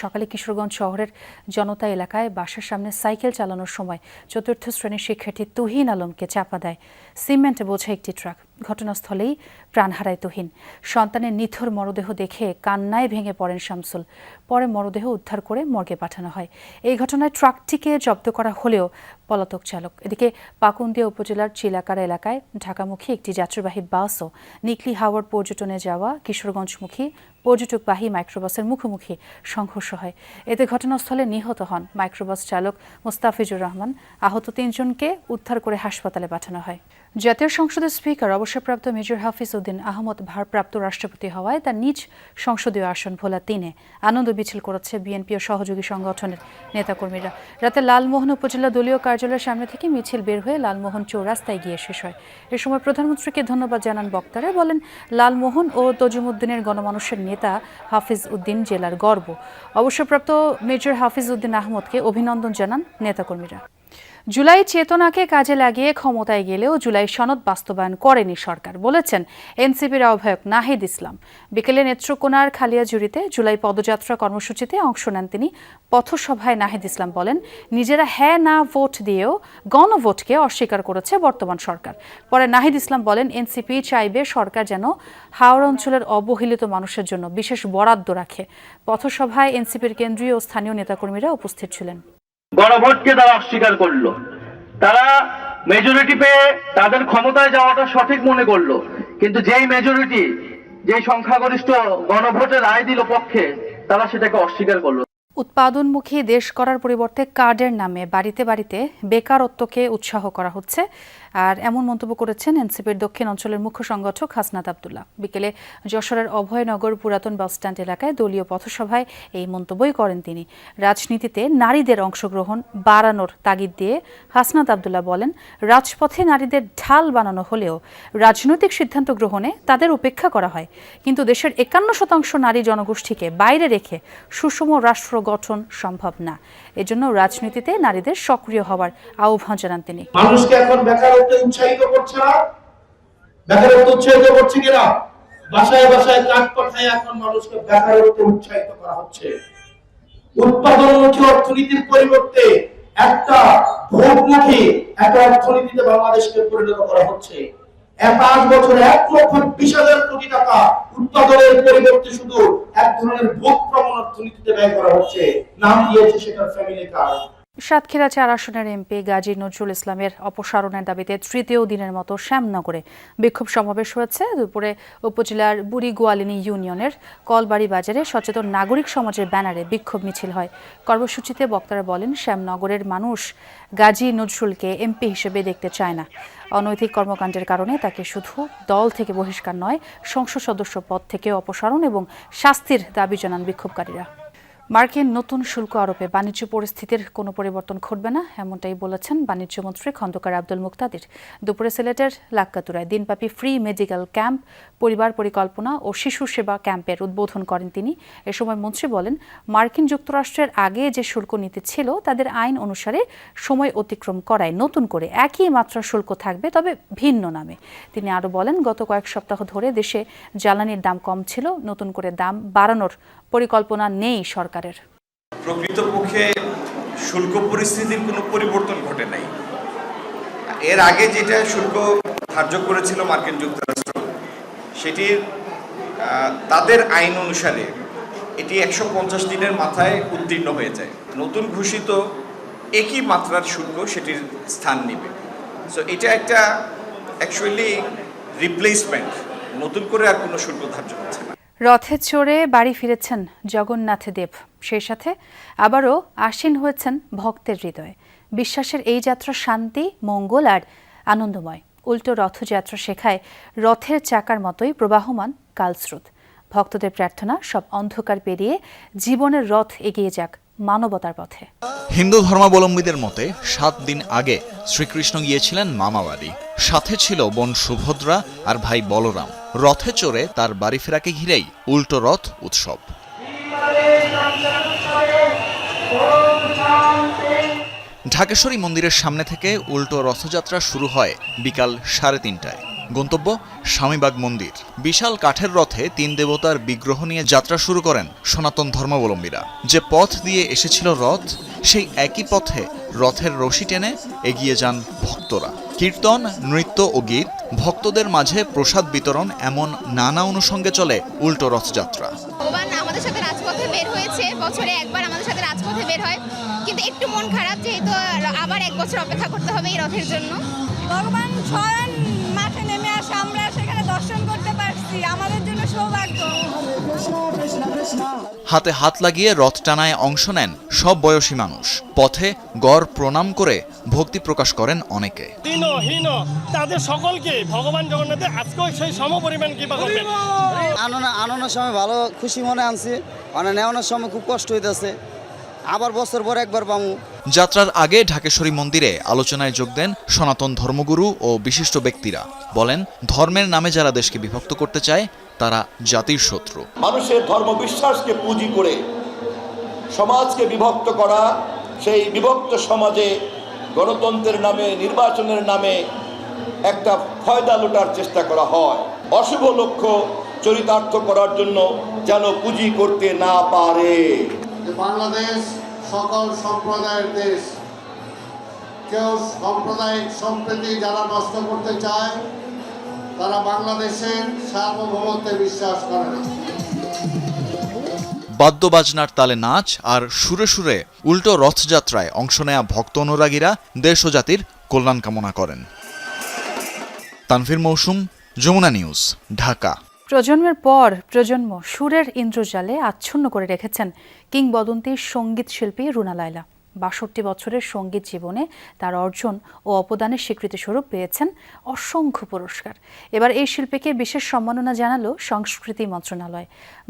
S1: সকালে কিশোরগঞ্জ শহরের জনতা এলাকায় বাসার সামনে সাইকেল চালানোর সময় ৪র্থ শ্রেণীর শিক্ষার্থী তুহিন আলমকে চাপা দেয় সিমেন্ট বোঝা একটি ট্রাক। ঘটনাস্থলেই প্রাণ হারায় তুহিন। সন্তানের নিথর মরদেহ দেখে কান্নায় ভেঙে পড়েন শামসুল। পরে মরদেহ উদ্ধার করে মর্গে পাঠানো হয়। এই ঘটনায় ট্রাকটিকে জব্দ করা হলেও পলাতক চালক। এদিকে পাকুন্দিয়া উপজেলার চিলাকারা এলাকায় ঢাকামুখী একটি যাত্রীবাহী বাসও নিকলি হাওড় পর্যটনে যাওয়া কিশোরগঞ্জমুখী পর্যটকবাহী মাইক্রোবাসের মুখোমুখি সংঘর্ষ হয়। এতে ঘটনাস্থলে নিহত হন মাইক্রোবাস চালক মোস্তাফিজুর রহমান। আহত 3 জনকে উদ্ধার করে হাসপাতালে পাঠানো হয়। জাতীয় সংসদের স্পিকার অবসরপ্রাপ্ত মেজর হাফিজ উদ্দিন আহমদ ভারপ্রাপ্ত রাষ্ট্রপতি হওয়ায় তার নিজ সংসদীয় আসন ভোলা 3-এ আনন্দ মিছিল করেছে বিএনপি ও সহযোগী সংগঠনের নেতাকর্মীরা। রাতে লালমোহন উপজেলা দলীয় কার্যালয়ের সামনে থেকে মিছিল বের হয়ে লালমোহন চৌরাস্তায় গিয়ে শেষ হয়। এ সময় প্রধানমন্ত্রীকে ধন্যবাদ জানান বক্তারা। বলেন, লালমোহন ও তজিমউদ্দিনের গণমানুষের নেতা হাফিজ উদ্দিন জেলার গর্ব। অবসরপ্রাপ্ত মেজর হাফিজ উদ্দিন আহমদকে অভিনন্দন জানান নেতাকর্মীরা। জুলাই চেতনাকে কাজে লাগিয়ে ক্ষমতায় গেলেও জুলাই সনদ বাস্তবায়ন করেনি সরকার, বলেছেন এনসিপির আহ্বায়ক নাহিদ ইসলাম। বিকেলে নেত্রকোনার খালিয়াজুড়িতে জুলাই পদযাত্রা কর্মসূচিতে অংশ নেন তিনি। পথসভায় নাহিদ ইসলাম বলেন, নিজেরা হ্যাঁ না ভোট দিয়েও গণভোটকে অস্বীকার করেছে বর্তমান সরকার। পরে নাহিদ ইসলাম বলেন, এনসিপি চাইবে সরকার যেন হাওড় অঞ্চলের অবহেলিত মানুষের জন্য বিশেষ বরাদ্দ রাখে। পথসভায় এনসিপির কেন্দ্রীয় ও স্থানীয় নেতাকর্মীরা উপস্থিত ছিলেন।
S9: গণভোটকে তারা অস্বীকার করলো, তারা মেজরিটি পেয়ে তাদের ক্ষমতায় যাওয়াটা সঠিক মনে করলো, কিন্তু যেই মেজরিটি, যেই সংখ্যাগরিষ্ঠ গণভোটের রায় দিল পক্ষে, তারা সেটাকে অস্বীকার করলো।
S1: উৎপাদনমুখী দেশ করার পরিবর্তে কার্ডের নামে বাড়িতে বাড়িতে বেকারত্বকে উৎসাহ করা হচ্ছে, আর এমন মন্তব্য করেছেন এনসিপির দক্ষিণ অঞ্চলের মুখ্য সংগঠক হাসনাত আব্দুল্লাহ। বিকেলে যশোরের অভয়নগর পুরাতন বাসস্ট্যান্ড এলাকায় দলীয় পথসভায় এই মন্তব্যই করেন তিনি। রাজনীতিতে নারীদের অংশগ্রহণ বাড়ানোর তাগিদ দিয়ে হাসনাত আব্দুল্লাহ বলেন, রাজপথে নারীদের ঢাল বানানো হলেও রাজনৈতিক সিদ্ধান্ত গ্রহণে তাদের উপেক্ষা করা হয়, কিন্তু দেশের 51% নারী জনগোষ্ঠীকে বাইরে রেখে সুষম রাষ্ট্র গঠন সম্ভব না। এজন্য রাজনীতিতে নারীদের সক্রিয় হওয়ার আহ্বান জানান তিনি।
S24: মানুষকে এখন বেকারত্বে উৎসাহিত করছে না, বেকারত্ব উৎসাহিত করছে কিনা, বাসায় বাসায় কাজ পাঠায় এখন মানুষকে বেকারত্বে উৎসাহিত করা হচ্ছে। উৎপাদনমুখী অর্থনীতির পরিবর্তে একটা ভোটমুখী একটা অর্থনীতিতে বাংলাদেশকে পরিণত করা হচ্ছে। 5 বছরে 1,20,000 কোটি টাকা উৎপাদনের পরিবর্তে শুধু এক ধরনের ভোট প্রবণ অর্থনীতিতে ব্যয় করা হচ্ছে। নাম দিয়েছে সেটার ফ্যামিলি কার্ড।
S1: সাতক্ষীরা 4 আসনের এমপি গাজী নজরুল ইসলামের অপসারণের দাবিতে তৃতীয় দিনের মতো শ্যামনগরে বিক্ষোভ সমাবেশ হয়েছে। দুপুরে উপজেলার বুড়িগোয়ালিনী ইউনিয়নের কলবাড়ি বাজারে সচেতন নাগরিক সমাজের ব্যানারে বিক্ষোভ মিছিল হয়। কর্মসূচিতে বক্তারা বলেন, শ্যামনগরের মানুষ গাজী নজরুলকে এমপি হিসেবে দেখতে চায় না। অনৈতিক কর্মকাণ্ডের কারণে তাকে শুধু দল থেকে বহিষ্কার নয়, সংসদ সদস্য পদ থেকে অপসারণ এবং শাস্তির দাবি জানান বিক্ষোভকারীরা। মার্কিন নতুন শুল্ক আরোপে বাণিজ্য পরিস্থিতির কোনো পরিবর্তন ঘটবে না, এমনটাই বলেছেন বাণিজ্যমন্ত্রী খন্দকার আব্দুল মুক্তাদির। দুপুরে সিলেটের লাক্কাতুরায় দিনব্যাপী ফ্রি মেডিকেল ক্যাম্প, পরিবার পরিকল্পনা ও শিশু সেবা ক্যাম্পের উদ্বোধন করেন তিনি। এ সময় মন্ত্রী বলেন, মার্কিন যুক্তরাষ্ট্রের আগে যে শুল্ক নীতি ছিল তাদের আইন অনুসারে সময় অতিক্রম করায় নতুন করে একই মাত্রার শুল্ক থাকবে, তবে ভিন্ন নামে। তিনি আরও বলেন, গত কয়েক সপ্তাহ ধরে দেশে জ্বালানির দাম কম ছিল, নতুন করে দাম বাড়ানোর পরিকল্পনা নেই সরকারের।
S4: প্রকৃতপক্ষে শুল্ক পরিস্থিতির কোনো পরিবর্তন ঘটে নাই। এর আগে যেটা শুল্ক ধার্য করেছিল মার্কিন যুক্তরাষ্ট্র, সেটির তাদের আইন অনুসারে এটি 150 দিনের মাথায় উত্তীর্ণ হয়ে যায়। নতুন ঘোষিত একই মাত্রার শুল্ক সেটির স্থান নেবে। সো এটা একটা অ্যাকচুয়ালি রিপ্লেসমেন্ট, নতুন করে আর কোনো শুল্ক ধার্য হচ্ছে না।
S1: রথে চড়ে বাড়ি ফিরেছেন জগন্নাথ দেব, সেই সাথে আবারও আসীন হয়েছেন ভক্তের হৃদয়ে। বিশ্বাসের এই যাত্রা শান্তি, মঙ্গল আর আনন্দময়। উল্টো রথযাত্রা শেখায় রথের চাকার মতোই প্রবাহমান কালস্রোত। ভক্তদের প্রার্থনা সব অন্ধকার পেরিয়ে জীবনের রথ এগিয়ে যাক মানবতার পথে।
S8: হিন্দু ধর্মাবলম্বীদের মতে 7 দিন আগে শ্রীকৃষ্ণ গিয়েছিলেন মামাবাড়ি। সাথে ছিল বোন সুভদ্রা আর ভাই বলরাম। রথে চড়ে তার বাড়ি ফেরাকে ঘিরেই উল্টো রথ উৎসব। ঢাকেশ্বরী মন্দিরের সামনে থেকে উল্টো রথযাত্রা শুরু হয় বিকাল 3:30টায়। গন্তব্য স্বামীবাগ মন্দির। বিশাল কাঠের রথে 3 দেবতার বিগ্রহ নিয়ে যাত্রা শুরু করেন সনাতন ধর্মাবলম্বীরা। যে পথ দিয়ে এসেছিল রথ, সেই একই পথে রথের রশি টেনে এগিয়ে যান ভক্তরা। কীর্তন, নৃত্য ও গীত, ভক্তদের মাঝে প্রসাদ বিতরণ, এমন নানা অনুষঙ্গে চলে উল্টো রথযাত্রা।
S10: ভগবান আমাদের সাথে রাজপথে বের হয়েছে, বছরে একবার আমাদের সাথে রাজপথে বের হয়, কিন্তু একটু মন খারাপ যেহেতু আবার 1 বছর অপেক্ষা করতে হবে এই রথের জন্য।
S11: ভগবান স্বয়ং মাঠে নেমে আসে, আমরা সেখানে দর্শন করতে পারছি, আমাদের জন্য সৌভাগ্য।
S8: হাতে হাত লাগিয়ে রথ টানায় অংশ নেন সব বয়সী মানুষ। পথে গড় প্রণাম করে ভক্তি প্রকাশ করেন অনেকে।
S25: হীন তাদের সকলকে ভগবান জগন্নাথের আজকেও সেই সমপরিমাণ কৃপা করবেন।
S26: আনানোর সময় ভালো খুশি মনে আনছি, নেওয়ানোর সময় খুব কষ্ট হইতেছে, আবার বছর পর একবার পামু।
S8: যাত্রার আগে ঢাকেশ্বরী মন্দিরে আলোচনায় যোগ দেন সনাতন ধর্মগুরু ও বিশিষ্ট ব্যক্তিরা। বলেন, ধর্মের নামে যারা দেশকে বিভক্ত করতে চায় তারা জাতির শত্রু।
S24: মানুষের ধর্ম বিশ্বাসকে পুঁজি করে সমাজকে বিভক্ত করা, সেই বিভক্ত সমাজে গণতন্ত্রের নামে, নির্বাচনের নামে একটা ফয়দা লুটার চেষ্টা করা হয়। অশুভ লক্ষ্য চরিতার্থ করার জন্য যেন পুঁজি করতে না পারে।
S27: বাংলাদেশ সকল সম্প্রদায়ের দেশ। কেউ সাম্প্রদায়িক সম্প্রীতি যারা নষ্ট করতে চায় তারা বাংলাদেশের সার্বভৌমত্বে বিশ্বাস করে না।
S8: বাদ্যবাজনার তালে নাচ আর সুরে সুরে উল্টো রথযাত্রায় অংশ নেয়া ভক্ত অনুরাগীরা দেশ ও জাতির কল্যাণ কামনা করেন। তানভীর মৌসুম, যমুনা নিউজ, ঢাকা।
S1: প্রজন্মের পর প্রজন্ম সুরের ইন্দ্রজালে আচ্ছন্ন করে রেখেছেন কিংবদন্তি সঙ্গীত শিল্পী রুনা লায়লা। ৬২ বছরের সঙ্গীত জীবনে তার অর্জন ও অবদানের স্বীকৃতিস্বরূপ পেয়েছেন অসংখ্য পুরস্কার। এবার এই শিল্পীকে বিশেষ সম্মাননা জানালো সংস্কৃতি মন্ত্রণালয়।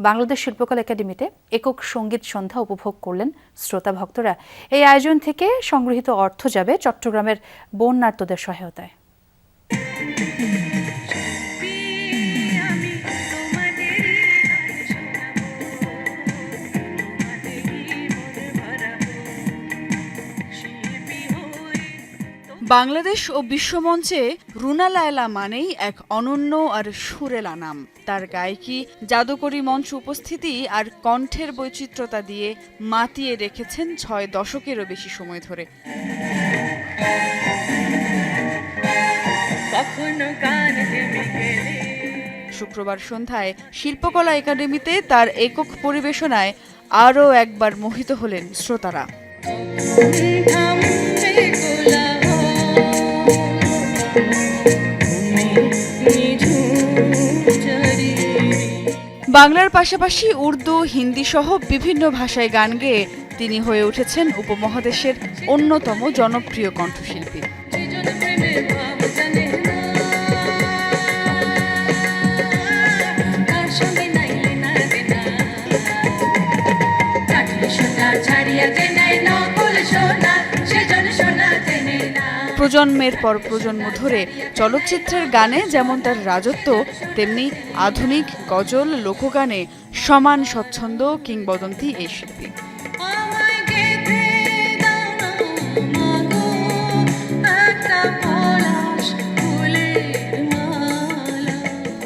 S1: বাংলাদেশ শিল্পকলা একাডেমিতে একক সঙ্গীত সন্ধ্যা উপভোগ করলেন শ্রোতা ভক্তরা। এই আয়োজন থেকে সংগৃহীত অর্থ যাবে চট্টগ্রামের বন্যার্তদের সহায়তায়।
S28: বাংলাদেশ ও বিশ্বমঞ্চে রুনা লায়লা মানেই এক অনন্য আর সুরেলা নাম। তার গায়কি, জাদুকরী মঞ্চ উপস্থিতি আর কণ্ঠের বৈচিত্র্যতা দিয়ে মাতিয়ে রেখেছেন 6 দশকেরও বেশি সময় ধরে। শুক্রবার সন্ধ্যায় শিল্পকলা একাডেমিতে তার একক পরিবেশনায় আরও একবার মোহিত হলেন শ্রোতারা। বাংলার পাশাপাশি উর্দু, হিন্দি সহ বিভিন্ন ভাষায় গান গেয়ে তিনি হয়ে উঠেছেন উপমহাদেশের অন্যতম জনপ্রিয় কণ্ঠশিল্পী। প্রজন্মের পর প্রজন্ম ধরে চলচ্চিত্রের গানে যেমন তার রাজত্ব, তেমনি আধুনিক গজল, লোকগানে সমান স্বচ্ছন্দ কিংবদন্তি এই শিল্পী।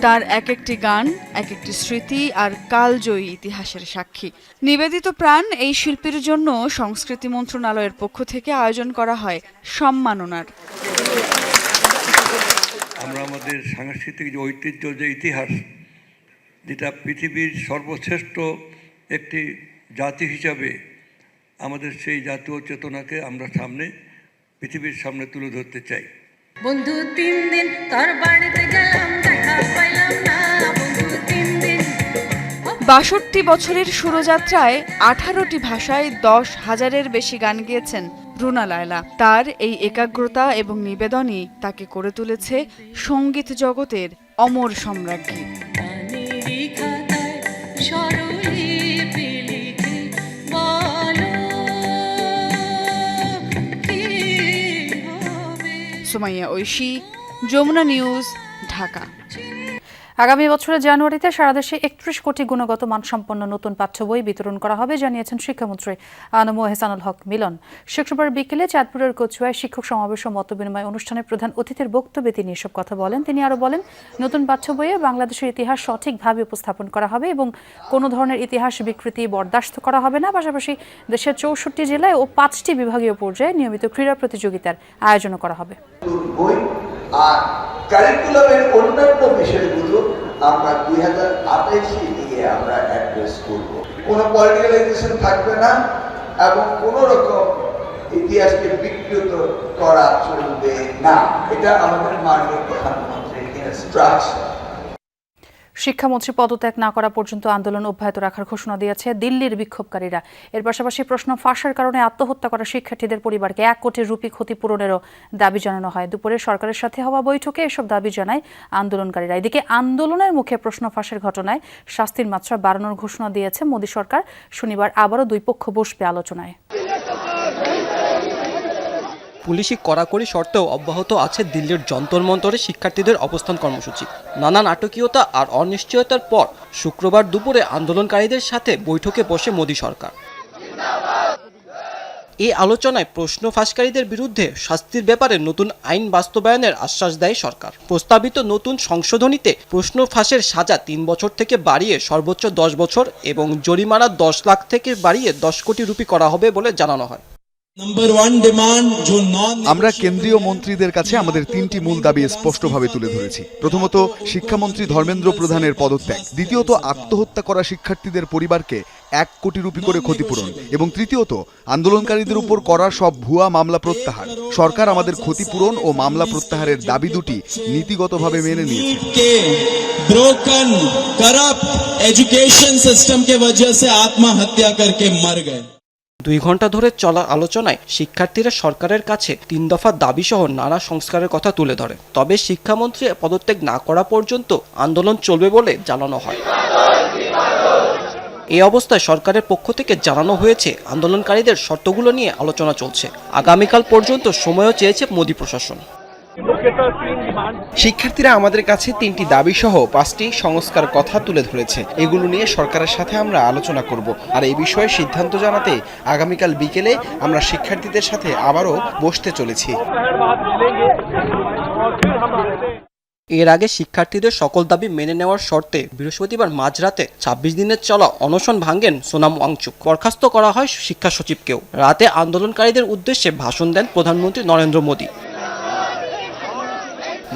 S28: তার এক একটি গান এক একটি স্মৃতি আর কালজয়ী ইতিহাসের সাক্ষী। নিবেদিত প্রাণ এই শিল্পীর জন্য সংস্কৃতি মন্ত্রণালয়ের পক্ষ থেকে আয়োজন করা হয় সম্মাননার।
S3: আমরা আমাদের সাংস্কৃতিক যে ঐতিহ্য, যে ইতিহাস, যেটা পৃথিবীর সর্বশ্রেষ্ঠ একটি জাতি হিসাবে আমাদের সেই জাতীয় চেতনাকে আমরা পৃথিবীর সামনে তুলে ধরতে চাই।
S11: বন্ধু 3 দিন তোর বাড়িতে গেলাম, দেখা পাইলাম না, বন্ধু 3 দিন।
S28: ৬২ বছরের সুরযাত্রায় 18টি ভাষায় 10,000-এর বেশি গান গেয়েছেন রুনা লায়লা। তার এই একাগ্রতা এবং নিবেদনই তাকে করে তুলেছে সঙ্গীত জগতের অমর সম্রাজ্ঞী। সুমাইয়া ঐশী, যমুনা নিউজ, ঢাকা।
S1: আগামী বছরের জানুয়ারিতে সারা দেশে 31 কোটি গুণগত মানসম্পন্ন নতুন পাঠ্য বই বিতরণ করা হবে জানিয়েছেন শিক্ষামন্ত্রী আনম এহসানুল হক মিলন। শুক্রবার বিকেলে চাঁদপুরের কচুয়ায় শিক্ষক সমাবেশ ও মতবিনিময় অনুষ্ঠানে প্রধান অতিথির বক্তব্যে তিনি এসব কথা বলেন। তিনি আরও বলেন, নতুন পাঠ্য বইয়ে বাংলাদেশের ইতিহাস সঠিকভাবে উপস্থাপন করা হবে এবং কোনো ধরনের ইতিহাস বিকৃতি বরদাস্ত করা হবে না। পাশাপাশি দেশের 64 জেলায় ও 5টি বিভাগীয় পর্যায়ে নিয়মিত ক্রীড়া প্রতিযোগিতার আয়োজনও করা হবে।
S5: আর কারিকুলামের অন্যান্য বিষয়গুলো আমরা 2028 নিয়ে আমরা অ্যাড্রেস করব। কোনো পলিটিক্যালাইজেশন থাকবে না এবং কোনো রকম ইতিহাসকে বিকৃত করা চলবে না। এটা আমাদের মাননীয় প্রধানমন্ত্রীর ইনস্ট্রাকশন।
S1: শিক্ষামন্ত্রী পদত্যাগ না করা পর্যন্ত আন্দোলন অব্যাহত রাখার ঘোষণা দিয়েছে দিল্লির বিক্ষোভকারীরা। এর পাশাপাশি প্রশ্ন ফাঁসের কারণে আত্মহত্যা করা শিক্ষার্থীদের পরিবারকে 1 কোটি রুপি ক্ষতিপূরণেরও দাবি জানানো হয়। দুপুরে সরকারের সাথে হওয়া বৈঠকে এসব দাবি জানায় আন্দোলনকারীরা। এদিকে আন্দোলনের মুখে প্রশ্ন ফাঁসের ঘটনায় শাস্তির মাত্রা বাড়ানোর ঘোষণা দিয়েছে মোদী সরকার। শনিবার আবারও দুই পক্ষ বসবে আলোচনায়।
S6: পুলিশি কড়াকড়ি শর্তেও অব্যাহত আছে দিল্লির যন্তর মন্তরে শিক্ষার্থীদের অবস্থান কর্মসূচি। নানা নাটকীয়তা আর অনিশ্চয়তার পর শুক্রবার দুপুরে আন্দোলনকারীদের সাথে বৈঠকে বসে মোদী সরকার। এই আলোচনায় প্রশ্ন ফাঁসকারীদের বিরুদ্ধে শাস্তির ব্যাপারে নতুন আইন বাস্তবায়নের আশ্বাস দেয় সরকার। প্রস্তাবিত নতুন সংশোধনীতে প্রশ্ন ফাঁসের সাজা 3 বছর থেকে বাড়িয়ে সর্বোচ্চ 10 বছর এবং জরিমানা 10 লাখ থেকে বাড়িয়ে 10 কোটি রুপি করা হবে বলে জানানো হয়।
S12: আমরা কেন্দ্রীয় মন্ত্রীদের কাছে আমাদের 3টি মূল দাবি স্পষ্টভাবে তুলে ধরেছি। প্রথমত, শিক্ষামন্ত্রী ধর্মেন্দ্র প্রধানের পদত্যাগ। দ্বিতীয়ত, আত্মহত্যা করা শিক্ষার্থীদের পরিবারকে 1 কোটি রুপি করে ক্ষতিপূরণ। এবং তৃতীয়ত, আন্দোলনকারীদের উপর করা সব ভুয়া মামলা প্রত্যাহার। সরকার আমাদের ক্ষতিপূরণ ও মামলা প্রত্যাহারের দাবি দুটি নীতিগতভাবে মেনে নিয়েছে।
S13: ব্রোকন করপ্ট এডুকেশন সিস্টেম के वजह से आत्महत्या करके मर गए।
S6: 2 ঘন্টা ধরে চলা আলোচনায় শিক্ষার্থীরা সরকারের কাছে 3 দফা দাবি সহ নানা সংস্কারের কথা তুলে ধরে। তবে শিক্ষামন্ত্রী পদত্যাগ না করা পর্যন্ত আন্দোলন চলবে বলে জানানো হয়। এই অবস্থায় সরকারের পক্ষ থেকে জানানো হয়েছে আন্দোলনকারীদের শর্তগুলো নিয়ে আলোচনা চলছে। আগামীকাল পর্যন্ত সময়ও চেয়েছে মোদী প্রশাসন।
S15: শিক্ষার্থীরা আমাদের কাছে 3টি দাবি সহ 5টি সংস্কার কথা তুলে ধরেছে। এগুলো নিয়ে সরকারের সাথে আমরা আলোচনা করব। আর এই বিষয়ে সিদ্ধান্ত জানাতে আগামীকাল বিকেলে আমরা শিক্ষার্থীদের সাথে আবারও বসতে চলেছি।
S6: এর আগে শিক্ষার্থীদের সকল দাবি মেনে নেওয়ার শর্তে বৃহস্পতিবার মাঝরাতে 26 দিনের চলা অনশন ভাঙেন সোনাম ওয়াংচুক। বরখাস্ত করা হয় শিক্ষা সচিবকেও। রাতে আন্দোলনকারীদের উদ্দেশ্যে ভাষণ দেন প্রধানমন্ত্রী নরেন্দ্র মোদী।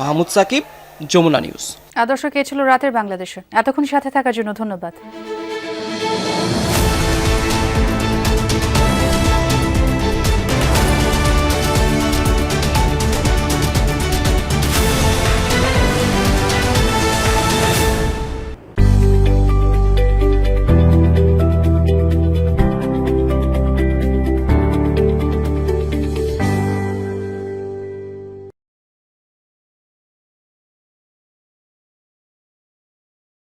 S6: মাহমুদ সাকিব, যমুনা নিউজ।
S1: দর্শক, এই ছিল রাতের বাংলাদেশে। এতক্ষণ সাথে থাকার জন্য ধন্যবাদ।